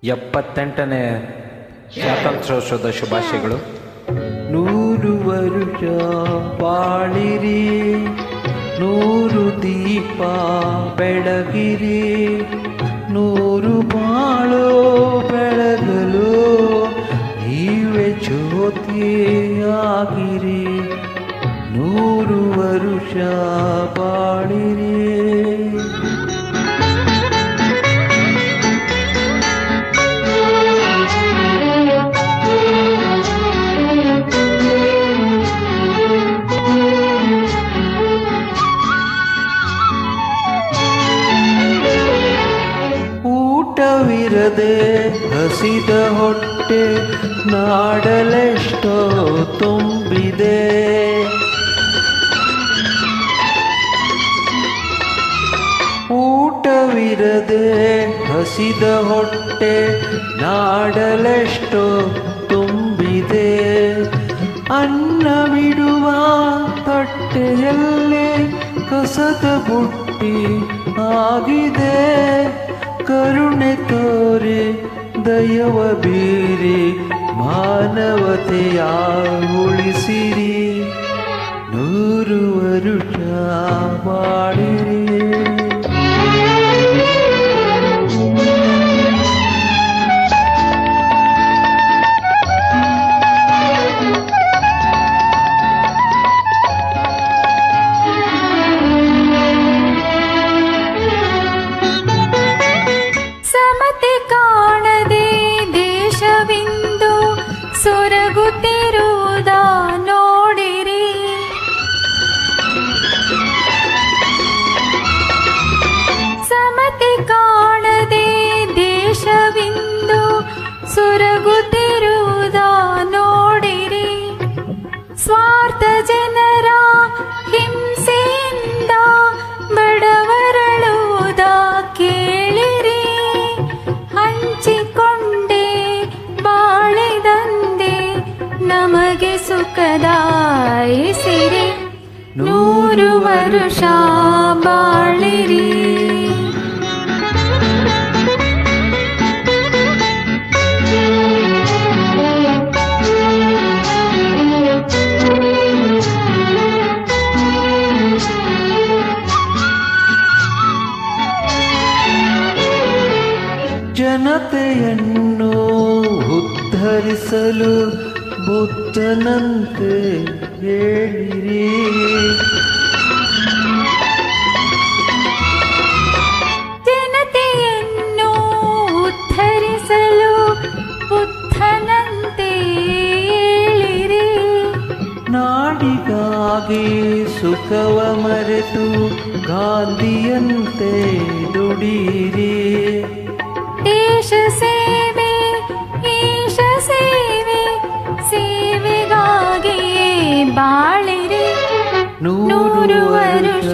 78ನೇ ಸ್ವಾತಂತ್ರ್ಯೋತ್ಸವದ ಶುಭಾಶಯಗಳು. 100 ವರುಷ ಬಾಳಿರಿ, 100 ದೀಪ ಬೆಳಗಿರಿ, 100 ಬಾಳು ಬೆಳಗಲು ನೀವೇ ಜ್ಯೋತಿಯಾಗಿರಿ, 100 ವರುಷ ಬಾಳಿರಿ. ಊಟವಿರದೆ ಹಸಿದ ಹೊಟ್ಟೆ ನಾಡಲೆಷ್ಟೋ ತುಂಬಿದೆ, ಊಟವಿರದೆ ಹಸಿದ ಹೊಟ್ಟೆ ನಾಡಲೆಷ್ಟೋ ತುಂಬಿದೆ, ಅನ್ನವಿಡುವ ತಟ್ಟೆಯಲ್ಲೇ ಕಸದ ಬುಟ್ಟಿ ಆಗಿದೆ, ಕರುಣೆ ತೋರಿ ದಯವ ಬೀರಿ ಮಾನವತೆಯ ಉಳಿಸಿರಿ, 100 ವರುಷ ಬಾಳಿರಿ. ಸೊರಗುತ್ತಿರುವುದ ನೋಡಿರಿ, ಸಮತೆ ಕಾಣದೆ ದೇಶವಿಂದು ಸೊರಗುತ್ತಿರುವುದ ನೋಡಿರಿ, ಸ್ವಾರ್ಥ ಜನರ ಹಿಂಸೆಯಿಂದ ಬಡವರಳುವುದ ಕೇಳಿರಿ, ಹಂಚಿಕೊಂಡೆ ಬಾಳೆದಂದೆ ನಮಗೆ ಸುಖದಾಯಿಸಿರಿ, 100 ವರುಷ ಬಾಳಿರಿ. ಜನತೆಯನ್ನು ಉದ್ಧರಿಸಲು ಬುದ್ಧನಂತೆ ಹೇಳಿರಿ, ಜನತೆಯನ್ನು ಉದ್ಧರಿಸಲು ಬುದ್ಧನಂತೆ ಹೇಳಿರಿ, ನಾಡಿಗಾಗಿ ಸುಖವ ಮರೆತು ಗಾಂಧಿಯಂತೆ ದುಡಿಯಿರಿ, ದೇಶ ಸೇವೆ ಈಶ ಸೇವೆ ಸೇವೆಗಾಗಿಯೇ ಬಾಳಿರಿ, 100 ವರುಷ